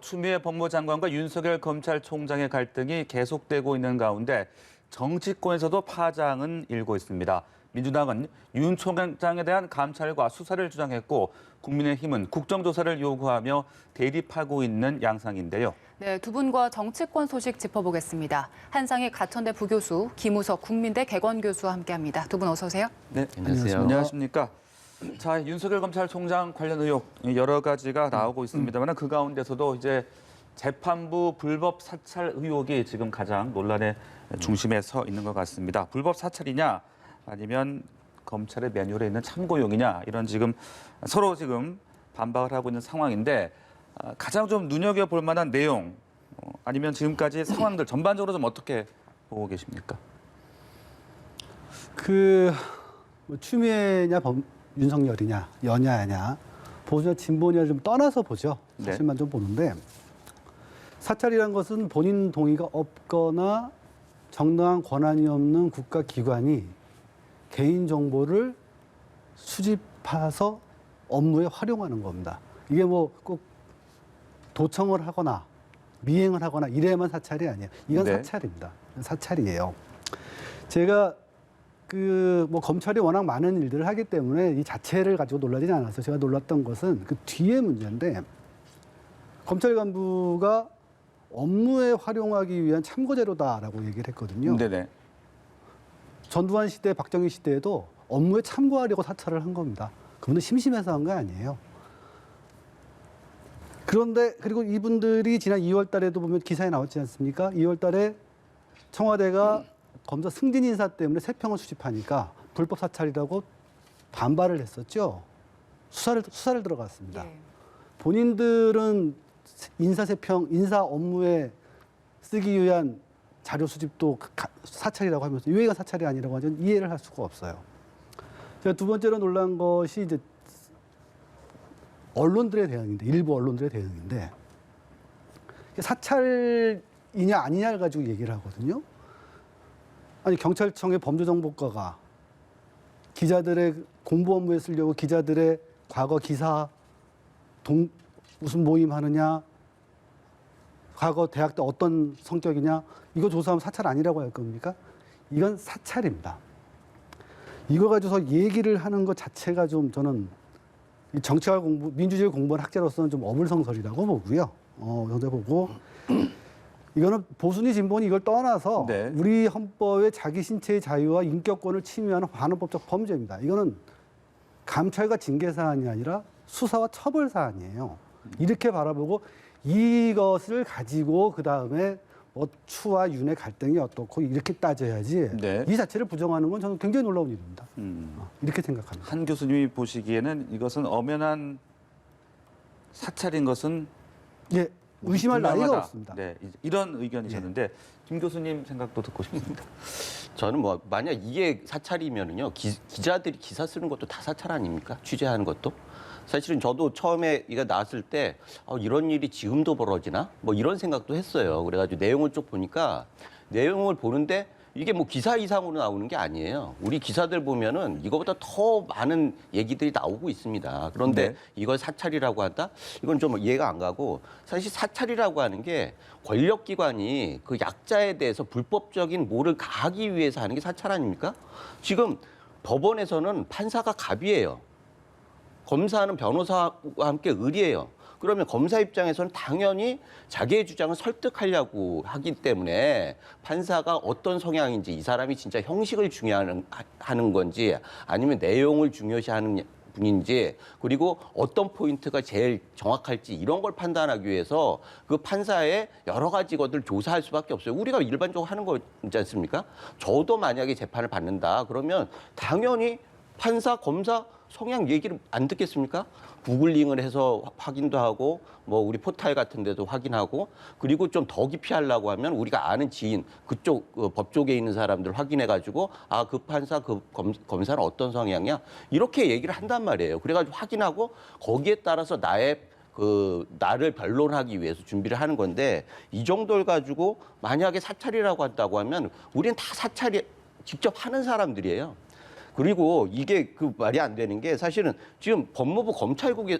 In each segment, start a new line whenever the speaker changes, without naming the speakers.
추미애 법무장관과 윤석열 검찰총장의 갈등이 계속되고 있는 가운데 정치권에서도 파장은 일고 있습니다. 민주당은 윤 총장에 대한 감찰과 수사를 주장했고 국민의힘은 국정조사를 요구하며 대립하고 있는 양상인데요.
네, 두 분과 정치권 소식 짚어보겠습니다. 한상희 가천대 부교수, 김우석 국민대 개건교수와 함께합니다. 두 분 어서 오세요.
네,
안녕하세요.
안녕하십니까. 자, 윤석열 검찰총장 관련 의혹 여러 가지가 나오고 있습니다만 그 가운데서도 이제 재판부 불법 사찰 의혹이 지금 가장 논란의 중심에 서 있는 것 같습니다. 불법 사찰이냐 아니면 검찰의 매뉴얼에 있는 참고용이냐 이런 서로 반박을 하고 있는 상황인데 가장 좀 눈여겨볼 만한 내용 아니면 지금까지 상황들 전반적으로 좀 어떻게 보고 계십니까?
추미애냐 윤석열이냐 여냐냐 보수냐 진보냐 좀 떠나서 보죠. 사실만 좀 보는데 사찰이란 것은 본인 동의가 없거나 정당한 권한이 없는 국가기관이 개인 정보를 수집해서 업무에 활용하는 겁니다. 이게 뭐 꼭 도청을 하거나 미행을 하거나 이래야만 사찰이 아니에요. 이건 사찰입니다. 사찰이에요. 제가 검찰이 워낙 많은 일들을 하기 때문에 이 자체를 가지고 놀라지는 않아서 제가 놀랐던 것은 그 뒤에 문제인데 검찰 간부가 업무에 활용하기 위한 참고자료다라고 얘기를 했거든요.
네네.
전두환 시대, 박정희 시대에도 업무에 참고하려고 사찰을 한 겁니다. 그분은 심심해서 한 거 아니에요. 그런데 그리고 이분들이 지난 2월 달에도 보면 기사에 나왔지 않습니까? 2월 달에 청와대가 검사 승진 인사 때문에 세평을 수집하니까 불법 사찰이라고 반발을 했었죠. 수사를 들어갔습니다.
예.
본인들은 인사 세평, 인사 업무에 쓰기 위한 자료 수집도 사찰이라고 하면서 유해가 사찰이 아니라고 하면 이해를 할 수가 없어요. 제가 두 번째로 놀란 것이 이제 언론들의 대응인데, 일부 언론들의 대응인데 사찰이냐 아니냐를 가지고 얘기를 하거든요. 아니 경찰청의 범죄정보과가 기자들의 공부 업무에 쓰려고 기자들의 과거 기사 무슨 모임 하느냐, 과거 대학 때 어떤 성격이냐 이거 조사하면 사찰 아니라고 할 겁니까? 이건 사찰입니다. 이거 가지고서 얘기를 하는 것 자체가 좀 저는 정치화 공부, 민주주의 공부한 학자로서는 좀 어불성설이라고 보고요. 보고 이거는 보수니 진보니 이걸 떠나서 우리 헌법의 자기 신체의 자유와 인격권을 침해하는 반헌법적 범죄입니다. 이거는 감찰과 징계 사안이 아니라 수사와 처벌 사안이에요. 이렇게 바라보고 이것을 가지고 그 다음에 추와 윤의 갈등이 어떻고 이렇게 따져야지 이 자체를 부정하는 건 저는 굉장히 놀라운 일입니다. 이렇게 생각합니다.
한 교수님이 보시기에는 이것은 엄연한 사찰인 것은
의심할 나위가 없습니다.
네, 이런 의견이셨는데 김 교수님 생각도 듣고 싶습니다.
저는 만약 이게 사찰이면은요 기자들이 기사 쓰는 것도 다 사찰 아닙니까? 취재하는 것도. 사실은 저도 처음에 이거 나왔을 때 이런 일이 지금도 벌어지나? 이런 생각도 했어요. 그래가지고 내용을 쭉 보니까 내용을 보는데 이게 기사 이상으로 나오는 게 아니에요. 우리 기사들 보면은 이거보다 더 많은 얘기들이 나오고 있습니다. 그런데 이걸 사찰이라고 한다? 이건 좀 이해가 안 가고 사실 사찰이라고 하는 게 권력기관이 그 약자에 대해서 불법적인 뭐를 가하기 위해서 하는 게 사찰 아닙니까? 지금 법원에서는 판사가 갑이에요. 검사는 변호사와 함께 의리해요. 그러면 검사 입장에서는 당연히 자기의 주장을 설득하려고 하기 때문에 판사가 어떤 성향인지 이 사람이 진짜 형식을 중요하는 건지 아니면 내용을 중요시하는 분인지 그리고 어떤 포인트가 제일 정확할지 이런 걸 판단하기 위해서 그 판사의 여러 가지 것들을 조사할 수밖에 없어요. 우리가 일반적으로 하는 거지 않습니까? 저도 만약에 재판을 받는다 그러면 당연히 판사, 검사 성향 얘기를 안 듣겠습니까? 구글링을 해서 확인도 하고 우리 포탈 같은 데도 확인하고 그리고 좀 더 깊이 하려고 하면 우리가 아는 지인 그쪽 법 쪽에 있는 사람들 확인해 가지고 그 판사 그 검사는 어떤 성향이야 이렇게 얘기를 한단 말이에요. 그래가지고 확인하고 거기에 따라서 나를 변론하기 위해서 준비를 하는 건데 이 정도를 가지고 만약에 사찰이라고 한다고 하면 우리는 다 사찰이 직접 하는 사람들이에요. 그리고 이게 말이 안 되는 게 사실은 지금 법무부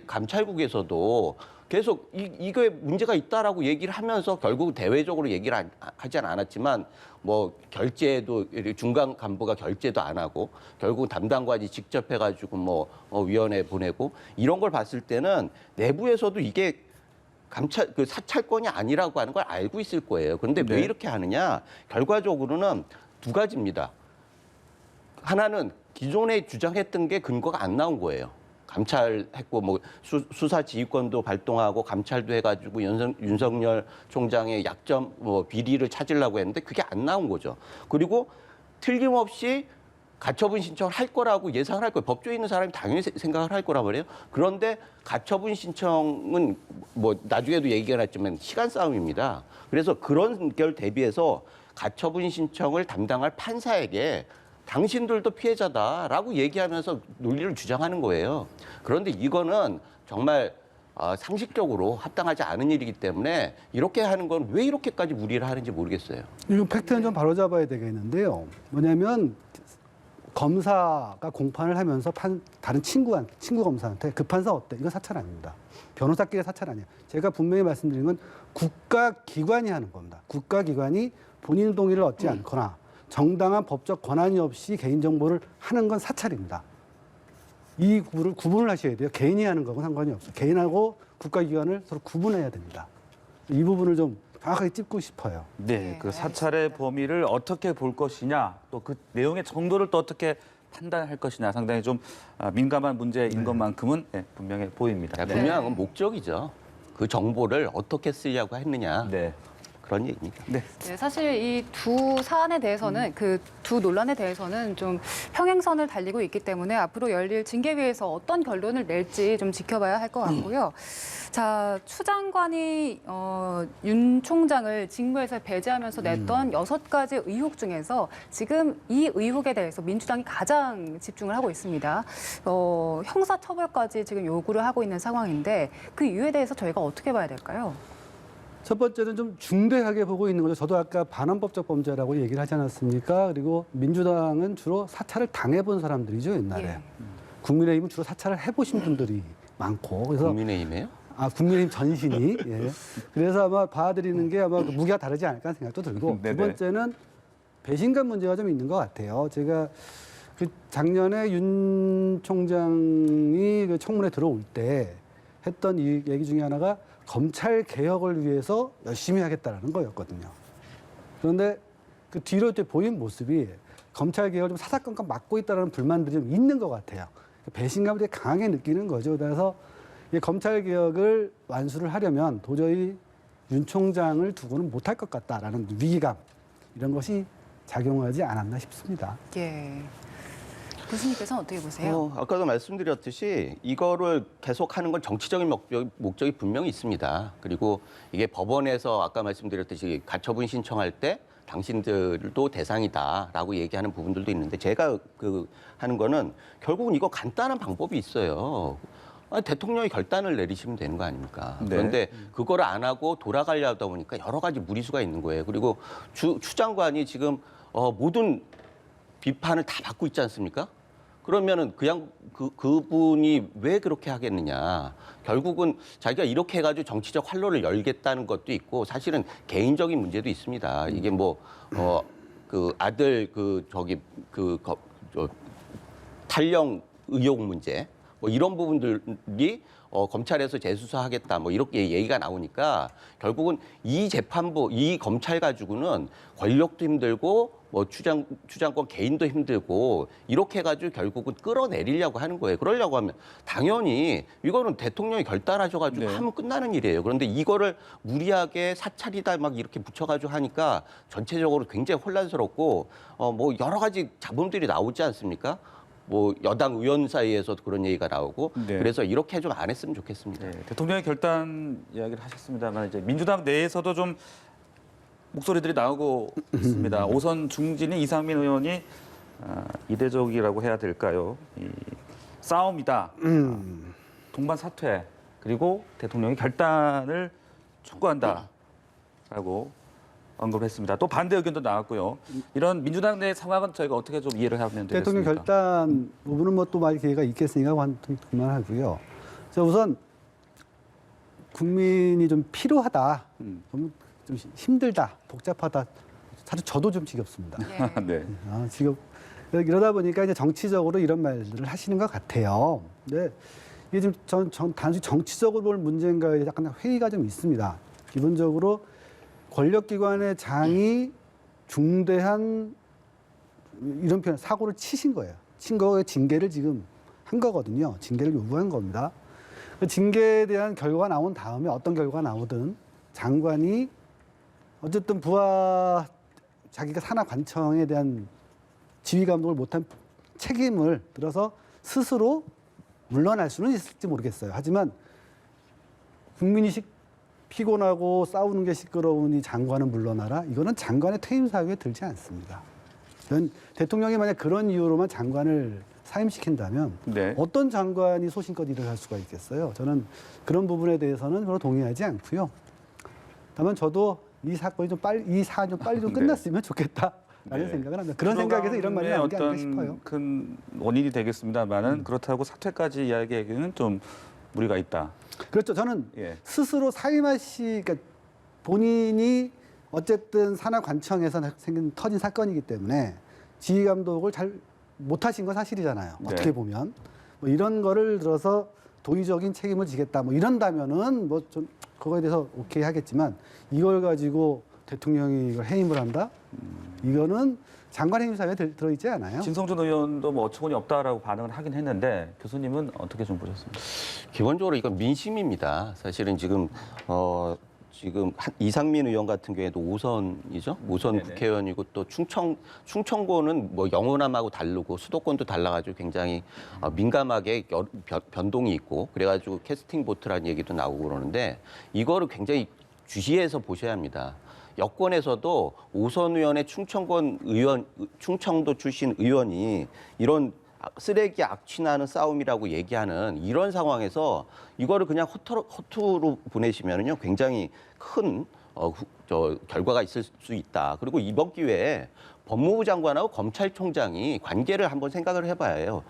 감찰국에서도 계속 이거에 문제가 있다라고 얘기를 하면서 결국 대외적으로 얘기를 하진 않았지만 뭐 결재도 중간 간부가 결재도 안 하고 결국 담당관이 직접 해가지고 뭐 위원회 보내고 이런 걸 봤을 때는 내부에서도 이게 그 사찰권이 아니라고 하는 걸 알고 있을 거예요. 그런데 왜
네.
이렇게 하느냐? 결과적으로는 두 가지입니다. 하나는 기존에 주장했던 게 근거가 안 나온 거예요. 감찰했고 뭐 수사 지휘권도 발동하고 감찰도 해가지고 윤석열 총장의 약점 뭐 비리를 찾으려고 했는데 그게 안 나온 거죠. 그리고 틀림없이 가처분 신청을 할 거라고 예상을 할 거예요. 법조에 있는 사람이 당연히 생각을 할 거란 말이에요. 그런데 가처분 신청은 뭐 나중에도 얘기가 났지만 시간 싸움입니다. 그래서 그런 결 대비해서 가처분 신청을 담당할 판사에게 당신들도 피해자다라고 얘기하면서 논리를 주장하는 거예요. 그런데 이거는 정말 상식적으로 합당하지 않은 일이기 때문에 이렇게 하는 건 왜 이렇게까지 무리를 하는지 모르겠어요.
이거 팩트는 좀 바로잡아야 되겠는데요. 뭐냐면 검사가 공판을 하면서 다른 친구 검사한테 그 판사 어때? 이거 사찰 아닙니다. 변호사끼리 사찰 아니에요. 제가 분명히 말씀드린 건 국가기관이 하는 겁니다. 국가기관이 본인 동의를 얻지 않거나 정당한 법적 권한이 없이 개인정보를 하는 건 사찰입니다. 이 구분을 하셔야 돼요. 개인이 하는 거하고는 상관이 없어요. 개인하고 국가기관을 서로 구분해야 됩니다. 이 부분을 좀 정확하게 짚고 싶어요.
네, 그 사찰의
알겠습니다.
범위를 어떻게 볼 것이냐, 또 그 내용의 정도를 또 어떻게 판단할 것이냐, 상당히 좀 민감한 문제인 것만큼은 분명해 보입니다.
분명한 건 목적이죠. 그 정보를 어떻게 쓰려고 했느냐
네.
그런 얘기입니다.
네.
네, 사실 이 두 사안에 대해서는 그 두 논란에 대해서는 좀 평행선을 달리고 있기 때문에 앞으로 열릴 징계위에서 어떤 결론을 낼지 좀 지켜봐야 할 것 같고요. 자, 추 장관이 윤 총장을 직무에서 배제하면서 냈던 6가지 의혹 중에서 지금 이 의혹에 대해서 민주당이 가장 집중을 하고 있습니다. 형사처벌까지 지금 요구를 하고 있는 상황인데 그 이유에 대해서 저희가 어떻게 봐야 될까요?
첫 번째는 좀 중대하게 보고 있는 거죠. 저도 아까 반환법적 범죄라고 얘기를 하지 않았습니까? 그리고 민주당은 주로 사찰을 당해본 사람들이죠, 옛날에.
예.
국민의힘은 주로 사찰을 해보신 분들이 많고. 그래서
국민의힘이에요?
국민의힘 전신이. 예. 그래서 아마 봐드리는 게 아마 그 무게가 다르지 않을까 하는 생각도 들고. 두
네네.
번째는 배신감 문제가 좀 있는 것 같아요. 제가 그 작년에 윤 총장이 그 청문회 들어올 때 했던 이 얘기 중에 하나가 검찰 개혁을 위해서 열심히 하겠다라는 거였거든요. 그런데 그 뒤로 이제 보인 모습이 검찰 개혁을 좀 사사건건 막고 있다는 불만들이 좀 있는 것 같아요. 배신감을 되게 강하게 느끼는 거죠. 그래서 이 검찰 개혁을 완수를 하려면 도저히 윤 총장을 두고는 못할 것 같다라는 위기감 이런 것이 작용하지 않았나 싶습니다.
예. 교수님께서는 어떻게 보세요?
아까도 말씀드렸듯이 이거를 계속하는 건 정치적인 목적이 분명히 있습니다. 그리고 이게 법원에서 아까 말씀드렸듯이 가처분 신청할 때 당신들도 대상이다라고 얘기하는 부분들도 있는데 제가 하는 거는 결국은 이거 간단한 방법이 있어요. 대통령이 결단을 내리시면 되는 거 아닙니까?
네.
그런데 그거를 안 하고 돌아가려다 보니까 여러 가지 무리수가 있는 거예요. 그리고 추 장관이 지금 모든 비판을 다 받고 있지 않습니까? 그러면은 그냥 그분이 왜 그렇게 하겠느냐. 결국은 자기가 이렇게 해가지고 정치적 활로를 열겠다는 것도 있고 사실은 개인적인 문제도 있습니다. 이게 그 아들 탈영 의혹 문제 뭐 이런 부분들이 검찰에서 재수사하겠다 뭐 이렇게 얘기가 나오니까 결국은 이 재판부 이 검찰 가지고는 권력도 힘들고 뭐 추장권 개인도 힘들고 이렇게 해가지고 결국은 끌어내리려고 하는 거예요. 그러려고 하면 당연히 이거는 대통령이 결단하셔가지고
네.
하면 끝나는 일이에요. 그런데 이거를 무리하게 사찰이다 막 이렇게 붙여가지고 하니까 전체적으로 굉장히 혼란스럽고 뭐 여러 가지 잡음들이 나오지 않습니까? 뭐 여당 의원 사이에서도 그런 얘기가 나오고
네.
그래서 이렇게 좀 안 했으면 좋겠습니다.
네, 대통령의 결단 이야기를 하셨습니다만 이제 민주당 내에서도 좀 목소리들이 나오고 있습니다. 오선 중진인 이상민 의원이 이례적이라고 해야 될까요? 이 싸움이다. 동반 사퇴 그리고 대통령의 결단을 촉구한다라고 언급했습니다. 또 반대 의견도 나왔고요. 이런 민주당 내 상황은 저희가 어떻게 좀 이해를 하면 되겠습니까?
대통령 결단 부분은 뭐 또 말 기회가 있겠으니까 그만하고요. 자, 우선 국민이 좀 필요하다, 좀 힘들다, 복잡하다. 사실 저도 좀 지겹습니다.
네.
네.
이러다 보니까 이제 정치적으로 이런 말들을 하시는 것 같아요. 근데 이게 지금 단순히 정치적으로 볼 문제인가에 약간 회의가 좀 있습니다. 기본적으로 권력기관의 장이 중대한 이런 표현 사고를 치신 거예요. 친 거에 징계를 지금 한 거거든요. 징계를 요구한 겁니다. 그 징계에 대한 결과가 나온 다음에 어떤 결과가 나오든 장관이 어쨌든 부하 자기가 산하관청에 대한 지휘 감독을 못한 책임을 들어서 스스로 물러날 수는 있을지 모르겠어요. 하지만 국민이 피곤하고 싸우는 게 시끄러운 이 장관은 물러나라. 이거는 장관의 퇴임 사유에 들지 않습니다. 대통령이 만약 그런 이유로만 장관을 사임시킨다면
네.
어떤 장관이 소신껏 일을 할 수가 있겠어요. 저는 그런 부분에 대해서는 별로 동의하지 않고요. 다만 저도 이 사건이 이 사안이 좀 빨리 좀
네.
끝났으면 좋겠다라는
네.
생각을 합니다. 그런 생각에서 이런 말이 나온 게 아닌가 싶어요.
큰 원인이 되겠습니다만은 그렇다고 사퇴까지 이야기하기는 좀 무리가 있다.
그렇죠. 저는
예.
스스로 그러니까 본인이 어쨌든 산하관청에서 터진 사건이기 때문에 지휘 감독을 잘 못하신 건 사실이잖아요.
네.
어떻게 보면 뭐 이런 거를 들어서 도의적인 책임을 지겠다. 뭐 이런다면은 뭐 좀 그거에 대해서 오케이 하겠지만 이걸 가지고 대통령이 이걸 해임을 한다? 이거는 장관 해임 사유에 들어있지 않아요.
진성준 의원도 뭐 어처구니 없다라고 반응을 하긴 했는데 교수님은 어떻게 좀 보셨습니까?
기본적으로 이건 민심입니다. 사실은 지금 이상민 의원 같은 경우에도 5선이죠. 5선
네네.
국회의원이고 또 충청고는 뭐 영호남하고 다르고 수도권도 달라가지고 굉장히 민감하게 변동이 있고 그래가지고 캐스팅 보트라는 얘기도 나오고 그러는데 이거를 굉장히 주시해서 보셔야 합니다. 여권에서도 5선 의원의 충청도 출신 의원이 이런 쓰레기 악취나는 싸움이라고 얘기하는 이런 상황에서 이거를 그냥 허투루 보내시면은요 굉장히 큰 결과가 있을 수 있다. 그리고 이번 기회에 법무부 장관하고 검찰총장이 관계를 한번 생각을 해봐야 해요.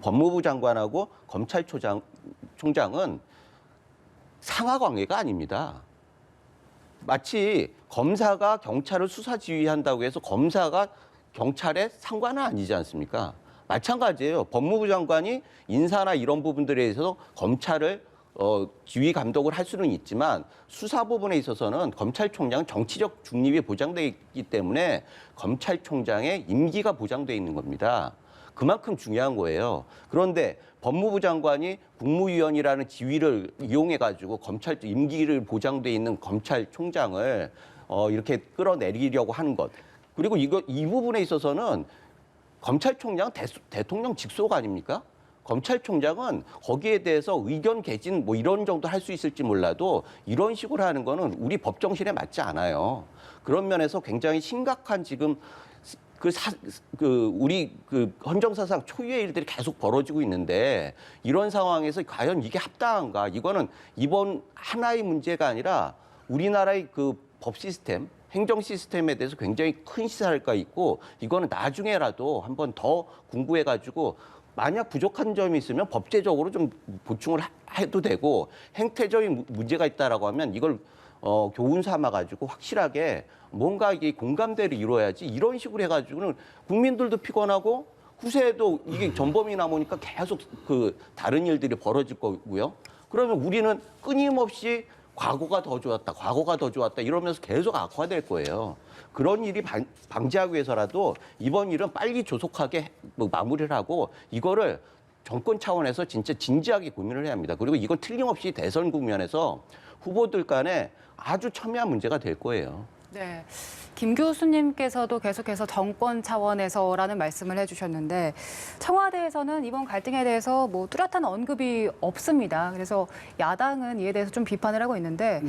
법무부 장관하고 검찰총장은 상하 관계가 아닙니다. 마치 검사가 경찰을 수사 지휘한다고 해서 검사가 경찰의 상관은 아니지 않습니까? 마찬가지예요. 법무부 장관이 인사나 이런 부분들에 대해서 검찰을 지휘 감독을 할 수는 있지만 수사 부분에 있어서는 검찰총장은 정치적 중립이 보장돼 있기 때문에 검찰총장의 임기가 보장돼 있는 겁니다. 그만큼 중요한 거예요. 그런데 법무부 장관이 국무위원이라는 지위를 이용해가지고 검찰 임기를 보장돼 있는 검찰총장을 이렇게 끌어내리려고 하는 것. 그리고 이 부분에 있어서는 검찰총장 대통령 직속 아닙니까? 검찰총장은 거기에 대해서 의견 개진 뭐 이런 정도 할 수 있을지 몰라도 이런 식으로 하는 거는 우리 법 정신에 맞지 않아요. 그런 면에서 굉장히 심각한 지금 우리 헌정사상 초유의 일들이 계속 벌어지고 있는데 이런 상황에서 과연 이게 합당한가? 이거는 이번 하나의 문제가 아니라 우리나라의 법 시스템, 행정 시스템에 대해서 굉장히 큰 시사할까 있고 이거는 나중에라도 한번 더 공부해가지고 만약 부족한 점이 있으면 법제적으로 좀 보충을 해도 되고 행태적인 문제가 있다라고 하면 이걸 교훈 삼아가지고 확실하게 뭔가 이게 공감대를 이루어야지 이런 식으로 해가지고는 국민들도 피곤하고 후세에도 이게 전범이 나오니까 계속 다른 일들이 벌어질 거고요. 그러면 우리는 끊임없이 과거가 더 좋았다 이러면서 계속 악화될 거예요. 그런 일이 방지하기 위해서라도 이번 일은 빨리 조속하게 마무리를 하고 이거를 정권 차원에서 진짜 진지하게 고민을 해야 합니다. 그리고 이건 틀림없이 대선 국면에서 후보들 간에 아주 첨예한 문제가 될 거예요.
네. 김 교수님께서도 계속해서 정권 차원에서라는 말씀을 해주셨는데 청와대에서는 이번 갈등에 대해서 뭐 뚜렷한 언급이 없습니다. 그래서 야당은 이에 대해서 좀 비판을 하고 있는데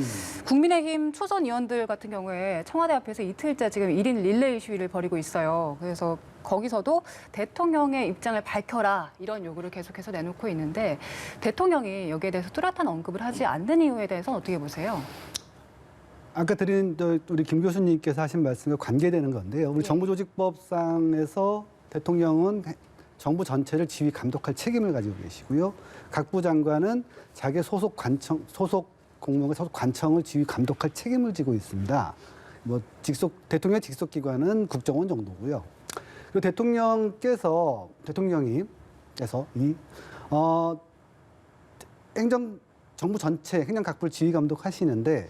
국민의힘 초선 의원들 같은 경우에 청와대 앞에서 이틀째 지금 1인 릴레이 시위를 벌이고 있어요. 그래서 거기서도 대통령의 입장을 밝혀라 이런 요구를 계속해서 내놓고 있는데 대통령이 여기에 대해서 뚜렷한 언급을 하지 않는 이유에 대해서는 어떻게 보세요?
아까 드린 우리 김 교수님께서 하신 말씀과 관계되는 건데요. 우리
네.
정부조직법상에서 대통령은 정부 전체를 지휘 감독할 책임을 가지고 계시고요. 각 부 장관은 자기 소속 공무원과 소속 관청을 지휘 감독할 책임을 지고 있습니다. 뭐 대통령 직속 기관은 국정원 정도고요. 그리고 대통령께서 정부 전체 행정 각부를 지휘 감독하시는데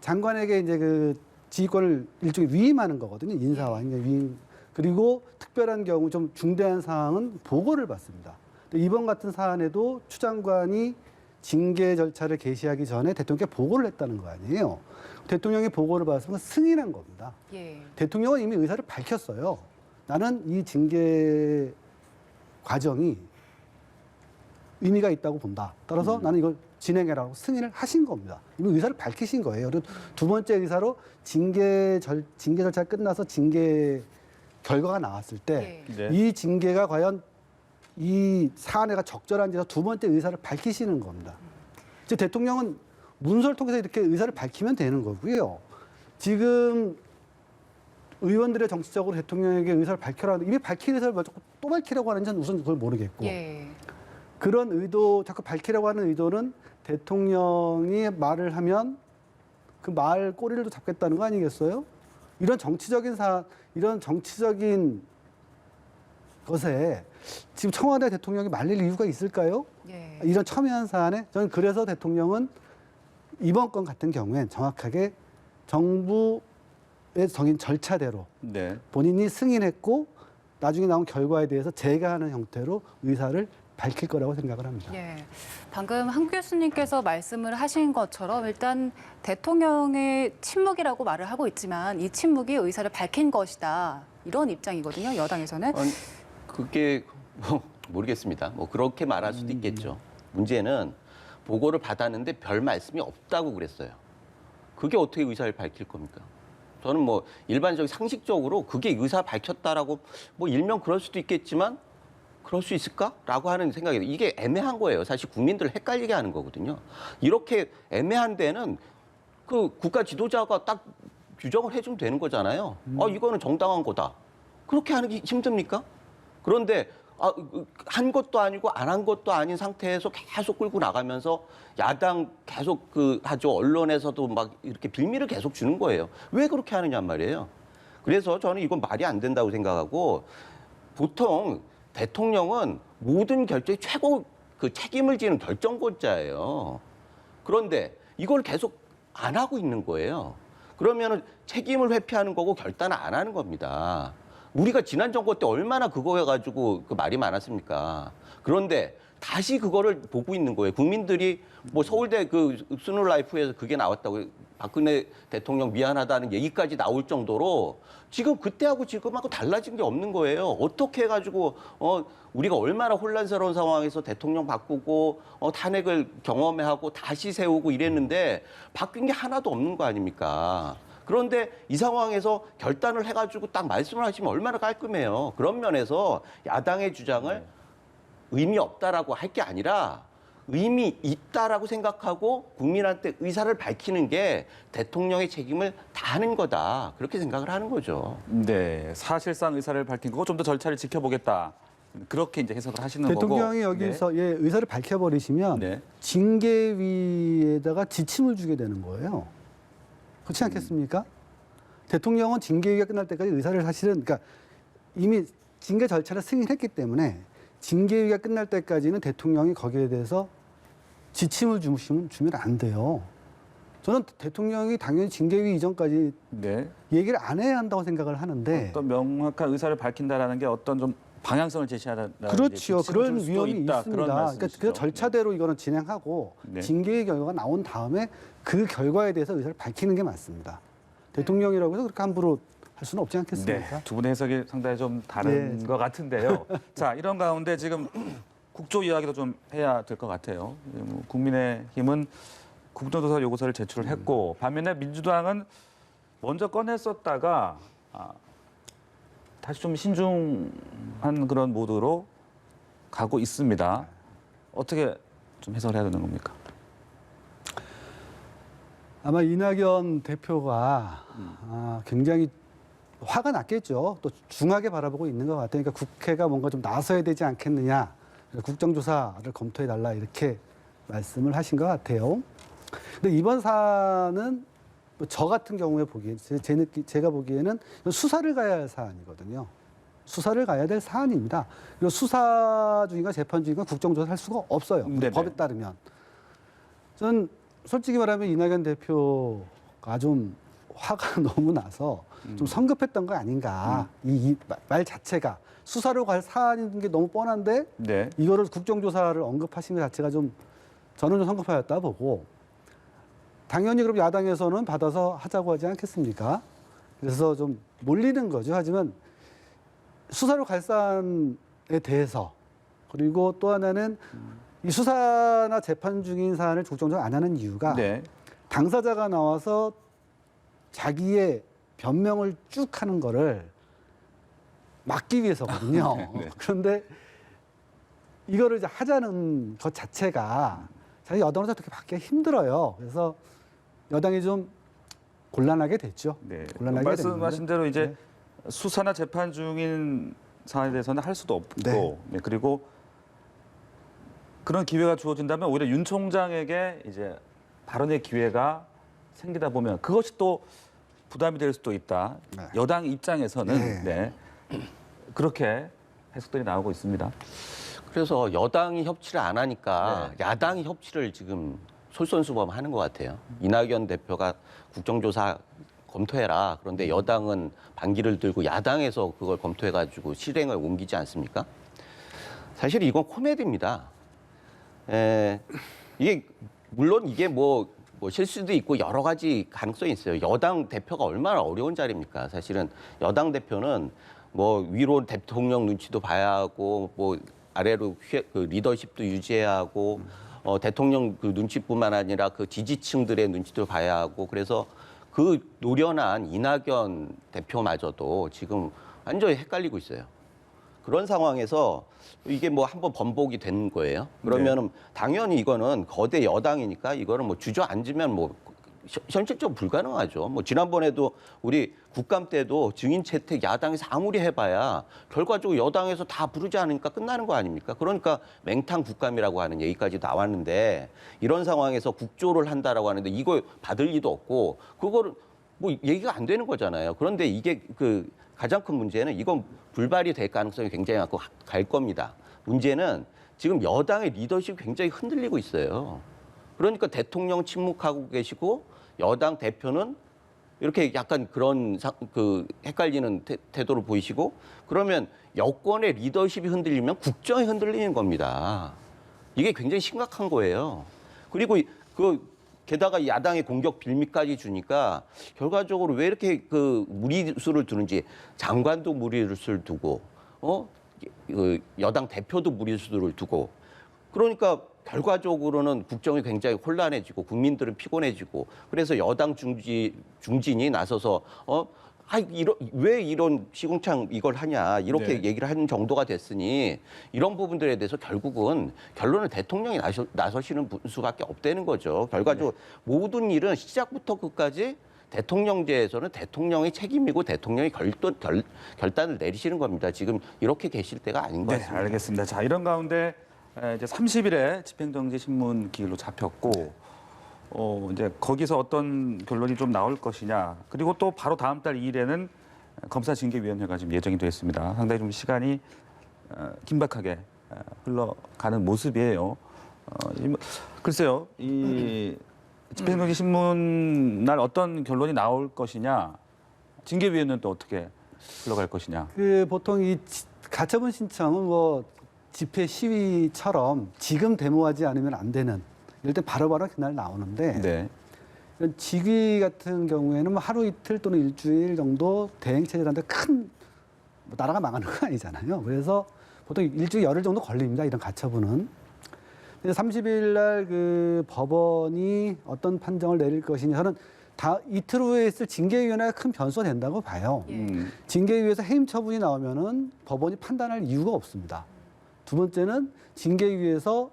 장관에게 이제 그 지휘권을 일종의 위임하는 거거든요. 인사와 행정 위임. 그리고 특별한 경우 좀 중대한 사항은 보고를 받습니다. 근데 이번 같은 사안에도 추 장관이 징계 절차를 개시하기 전에 대통령께 보고를 했다는 거 아니에요. 대통령이 보고를 받았으면 승인한 겁니다.
예.
대통령은 이미 의사를 밝혔어요. 나는 이 징계 과정이 의미가 있다고 본다. 따라서 나는 이걸 진행해라고 승인을 하신 겁니다. 이미 의사를 밝히신 거예요. 그리고 두 번째 의사로 징계 절차가 끝나서 징계 결과가 나왔을 때 이
네.
징계가 과연 이 사안에가 적절한지에서 두 번째 의사를 밝히시는 겁니다. 즉 대통령은 문서를 통해서 이렇게 의사를 밝히면 되는 거고요. 지금 의원들의 정치적으로 대통령에게 의사를 밝혀라. 이미 밝힌 의사를 또 밝히려고 하는지는 우선 그걸 모르겠고.
예.
그런 의도, 자꾸 밝히려고 하는 의도는 대통령이 말을 하면 그 말 꼬리를 또 잡겠다는 거 아니겠어요? 이런 정치적인 것에 지금 청와대 대통령이 말릴 이유가 있을까요?
예.
이런 첨예한 사안에 저는 그래서 대통령은 이번 건 같은 경우엔 정확하게 정부의 정인 절차대로
네.
본인이 승인했고 나중에 나온 결과에 대해서 제가하는 형태로 의사를 밝힐 거라고 생각을 합니다.
예. 방금 한 교수님께서 말씀을 하신 것처럼 일단 대통령의 침묵이라고 말을 하고 있지만 이 침묵이 의사를 밝힌 것이다. 이런 입장이거든요. 여당에서는.
아니, 그게 뭐 모르겠습니다. 뭐 그렇게 말할 수도 있겠죠. 문제는 보고를 받았는데 별 말씀이 없다고 그랬어요. 그게 어떻게 의사를 밝힐 겁니까? 저는 뭐 일반적인 상식적으로 그게 의사 밝혔다라고 뭐 일명 그럴 수도 있겠지만 그럴 수 있을까라고 하는 생각이 이게 애매한 거예요. 사실 국민들을 헷갈리게 하는 거거든요. 이렇게 애매한 데는 그 국가 지도자가 딱 규정을 해주면 되는 거잖아요. 이거는 정당한 거다. 그렇게 하는 게 힘듭니까? 그런데 한 것도 아니고 안 한 것도 아닌 상태에서 계속 끌고 나가면서 야당 계속 하죠. 언론에서도 막 이렇게 빌미를 계속 주는 거예요. 왜 그렇게 하느냐 말이에요. 그래서 저는 이건 말이 안 된다고 생각하고 보통 대통령은 모든 결정에 최고 그 책임을 지는 결정권자예요. 그런데 이걸 계속 안 하고 있는 거예요. 그러면은 책임을 회피하는 거고 결단을 안 하는 겁니다. 우리가 지난 정권 때 얼마나 그거에 가지고 그 말이 많았습니까? 그런데 다시 그거를 보고 있는 거예요. 국민들이 뭐 서울대 그 스노라이프에서 그게 나왔다고 박근혜 대통령 미안하다는 얘기까지 나올 정도로 지금 그때하고 지금하고 달라진 게 없는 거예요. 어떻게 해가지고 우리가 얼마나 혼란스러운 상황에서 대통령 바꾸고 탄핵을 경험하고 다시 세우고 이랬는데 바뀐 게 하나도 없는 거 아닙니까? 그런데 이 상황에서 결단을 해가지고 딱 말씀을 하시면 얼마나 깔끔해요. 그런 면에서 야당의 주장을 의미 없다라고 할 게 아니라 의미 있다라고 생각하고 국민한테 의사를 밝히는 게 대통령의 책임을 다하는 거다. 그렇게 생각을 하는 거죠.
네. 사실상 의사를 밝힌 거고 좀 더 절차를 지켜보겠다. 그렇게 이제 해석을 하시는
대통령이
거고.
여기서 의사를 밝혀버리시면
네.
징계위에다가 지침을 주게 되는 거예요. 그렇지 않겠습니까? 대통령은 징계위가 끝날 때까지 의사를 사실은 그러니까 이미 징계 절차를 승인했기 때문에 징계위가 끝날 때까지는 대통령이 거기에 대해서 지침을 주면 안 돼요. 저는 대통령이 당연히 징계위 이전까지
네.
얘기를 안 해야 한다고 생각을 하는데
어떤 명확한 의사를 밝힌다라는 게 어떤 좀 방향성을 제시하는
그렇죠. 그런 위험이 있습니다.
그런
그러니까
말씀이시죠.
그 절차대로 이거는 진행하고
네.
징계의 결과가 나온 다음에 그 결과에 대해서 의사를 밝히는 게 맞습니다. 대통령이라고 해서 그렇게 함부로 할 수는 없지 않겠습니까?
네, 두 분의 해석이 상당히 좀 다른
네.
것 같은데요. 자, 이런 가운데 지금 국조 이야기도 좀 해야 될 것 같아요. 국민의힘은 국정조사 요구서를 제출을 했고 반면에 민주당은 먼저 꺼냈었다가 다시 좀 신중한 그런 모드로 가고 있습니다. 어떻게 좀 해석을 해야 되는 겁니까?
아마 이낙연 대표가 굉장히 화가 났겠죠. 또 중하게 바라보고 있는 것 같아요. 그러니까 국회가 뭔가 좀 나서야 되지 않겠느냐. 국정조사를 검토해달라 이렇게 말씀을 하신 것 같아요. 근데 이번 사안은 뭐저 같은 경우에 보기에 제가 보기에는 수사를 가야 할 사안이거든요. 수사를 가야 될 사안입니다. 그리고 수사 중인가 재판 중인가 국정조사를 할 수가 없어요.
네네.
법에 따르면. 저는 솔직히 말하면 이낙연 대표가 좀 화가 너무 나서 좀 성급했던 거 아닌가. 이 말 자체가 수사로 갈 사안인 게 너무 뻔한데
네.
이거를 국정조사를 언급하신 것 자체가 좀 저는 좀 성급하였다 보고 당연히 그럼 야당에서는 받아서 하자고 하지 않겠습니까? 그래서 좀 몰리는 거죠. 하지만 수사로 갈 사안에 대해서 그리고 또 하나는 이 수사나 재판 중인 사안을 국정조사 안 하는 이유가
네.
당사자가 나와서 자기의 변명을 쭉 하는 거를 막기 위해서거든요.
네.
그런데 이거를 이제 하자는 것 자체가 사실 여당으로서 그렇게 받기가 힘들어요. 그래서 여당이 좀 곤란하게 됐죠.
네.
곤란하게
말씀하신
됐는데.
대로 이제
네.
수사나 재판 중인 사안에 대해서는 할 수도 없고,
네.
네, 그리고 그런 기회가 주어진다면 오히려 윤 총장에게 이제 발언의 기회가 생기다 보면 그것이 또 부담이 될 수도 있다.
네.
여당 입장에서는
네.
네. 그렇게 해석들이 나오고 있습니다.
그래서 여당이 협치를 안 하니까
네.
야당이 협치를 지금 솔선수범하는 것 같아요. 이낙연 대표가 국정조사 검토해라. 그런데 여당은 반기를 들고 야당에서 그걸 검토해가지고 실행을 옮기지 않습니까? 사실 이건 코미디입니다. 이게 물론 이게 뭐 실수도 있고 여러 가지 가능성이 있어요. 여당 대표가 얼마나 어려운 자리입니까? 사실은 여당 대표는 뭐 위로 대통령 눈치도 봐야 하고 뭐 아래로 그 리더십도 유지해야 하고 대통령 그 눈치뿐만 아니라 그 지지층들의 눈치도 봐야 하고 그래서 그 노련한 이낙연 대표마저도 지금 완전히 헷갈리고 있어요. 그런 상황에서 이게 뭐 한번 번복이 된 거예요. 그러면은 당연히 이거는 거대 여당이니까 이거는 뭐 주저앉으면 뭐 현실적으로 불가능하죠. 뭐 지난번에도 우리 국감 때도 증인 채택 야당에서 아무리 해봐야 결과적으로 여당에서 다 부르지 않으니까 끝나는 거 아닙니까? 그러니까 맹탕 국감이라고 하는 얘기까지 나왔는데 이런 상황에서 국조를 한다라고 하는데 이거 받을 리도 없고 그거를 뭐 얘기가 안 되는 거잖아요. 그런데 이게 그 가장 큰 문제는 이건 불발이 될 가능성이 굉장히 많고 갈 겁니다. 문제는 지금 여당의 리더십이 굉장히 흔들리고 있어요. 그러니까 대통령 침묵하고 계시고 여당 대표는 이렇게 약간 그런 그 헷갈리는 태도를 보이시고 그러면 여권의 리더십이 흔들리면 국정이 흔들리는 겁니다. 이게 굉장히 심각한 거예요. 그리고 게다가 야당의 공격 빌미까지 주니까 결과적으로 왜 이렇게 그 무리수를 두는지 장관도 무리수를 두고 그 여당 대표도 무리수를 두고 그러니까 결과적으로는 국정이 굉장히 혼란해지고 국민들은 피곤해지고 그래서 여당 중진이 나서서 왜 이런 시궁창 이걸 하냐 이렇게
네.
얘기를 하는 정도가 됐으니 이런 부분들에 대해서 결국은 결론은 대통령이 나서시는 수밖에 없다는 거죠. 결과적으로 모든 일은 시작부터 끝까지 대통령제에서는 대통령의 책임이고 대통령이 결단을 내리시는 겁니다. 지금 이렇게 계실 때가 아닌 것
네,
같습니다.
알겠습니다. 자, 이런 가운데 이제 30일에 집행정지 신문 기일로 잡혔고 이제 거기서 어떤 결론이 좀 나올 것이냐. 그리고 또 바로 다음 달 2일에는 검사징계위원회가 지금 예정이 되어 있습니다. 상당히 좀 시간이 긴박하게 흘러가는 모습이에요. 글쎄요, 이 집행정지 신문 날 어떤 결론이 나올 것이냐, 징계위원회는 또 어떻게 흘러갈 것이냐.
그 보통 이 가처분 신청은 뭐 집회 시위처럼 지금 데모하지 않으면 안 되는 일단 바로바로 그날 나오는데
네.
이런 직위 같은 경우에는 뭐 하루 이틀 또는 일주일 정도 대행 체제라는데 큰 나라가 망하는 건 아니잖아요. 그래서 보통 일주일 열흘 정도 걸립니다. 이런 가처분은. 그래서 30일 날 그 법원이 어떤 판정을 내릴 것이냐 저는 이틀 후에 있을 징계위원회가 큰 변수가 된다고 봐요. 징계위에서 해임 처분이 나오면은 법원이 판단할 이유가 없습니다. 두 번째는 징계위에서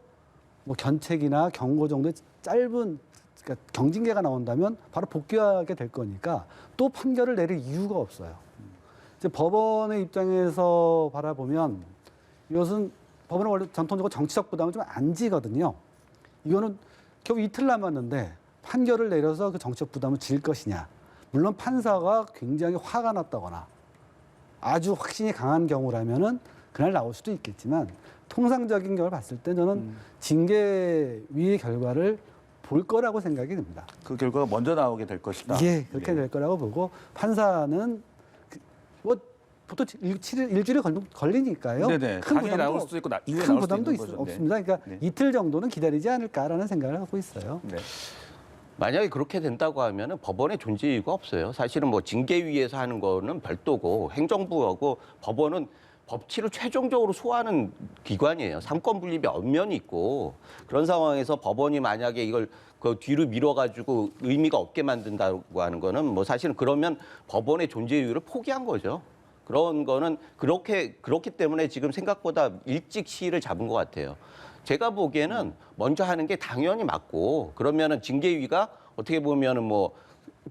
뭐 견책이나 경고 정도의 짧은 그러니까 경징계가 나온다면 바로 복귀하게 될 거니까 또 판결을 내릴 이유가 없어요. 이제 법원의 입장에서 바라보면 이것은 법원은 원래 전통적으로 정치적 부담을 좀 안 지거든요. 이거는 겨우 이틀 남았는데 판결을 내려서 그 정치적 부담을 질 것이냐. 물론 판사가 굉장히 화가 났다거나 아주 확신이 강한 경우라면은 그날 나올 수도 있겠지만 통상적인 경우를 봤을 때 저는 징계위의 결과를 볼 거라고 생각이 듭니다.
그 결과가 먼저 나오게 될 것이다.
예, 그렇게 될 거라고 보고 판사는 뭐 보통 일주일에 걸리니까요.
네네.
큰
당연히
부담도
나올 수도 있고 이후에
큰
나올 수도
부담도
있는 거죠.
없습니다. 그러니까
네.
이틀 정도는 기다리지 않을까라는 생각을 하고 있어요.
네.
만약에 그렇게 된다고 하면은 법원의 존재 이유가 없어요. 사실은 뭐 징계위에서 하는 거는 별도고 행정부하고 법원은 법치를 최종적으로 소화하는 기관이에요. 삼권 분립의 엄연히 있고 그런 상황에서 법원이 만약에 이걸 그 뒤로 밀어가지고 의미가 없게 만든다고 하는 거는 뭐 사실은 그러면 법원의 존재 이유를 포기한 거죠. 그런 거는 그렇기 때문에 지금 생각보다 일찍 시일을 잡은 것 같아요. 제가 보기에는 먼저 하는 게 당연히 맞고 그러면은 징계위가 어떻게 보면은 뭐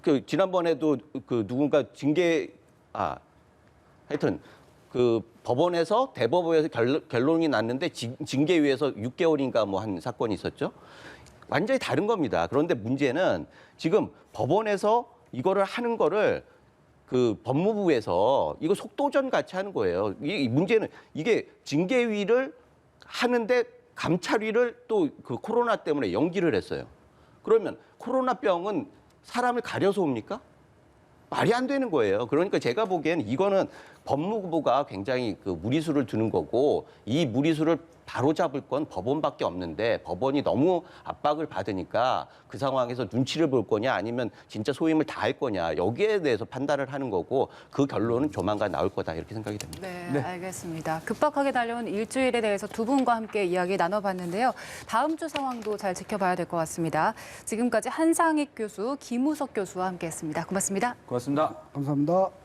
그 지난번에도 그 누군가 하여튼 그 법원에서 대법원에서 결론이 났는데 징계위에서 6개월인가 뭐 한 사건이 있었죠. 완전히 다른 겁니다. 그런데 문제는 지금 법원에서 이거를 하는 거를 그 법무부에서 이거 속도전 같이 하는 거예요. 이 문제는 이게 징계위를 하는데 감찰위를 또 그 코로나 때문에 연기를 했어요. 그러면 코로나병은 사람을 가려서 옵니까? 말이 안 되는 거예요. 그러니까 제가 보기에는 이거는 법무부가 굉장히 그 무리수를 두는 거고 이 무리수를 바로잡을 건 법원밖에 없는데 법원이 너무 압박을 받으니까 그 상황에서 눈치를 볼 거냐 아니면 진짜 소임을 다할 거냐 여기에 대해서 판단을 하는 거고 그 결론은 조만간 나올 거다 이렇게 생각이 됩니다.
네, 알겠습니다. 급박하게 달려온 일주일에 대해서 두 분과 함께 이야기 나눠봤는데요. 다음 주 상황도 잘 지켜봐야 될 것 같습니다. 지금까지 한상익 교수, 김우석 교수와 함께했습니다. 고맙습니다.
고맙습니다.
감사합니다.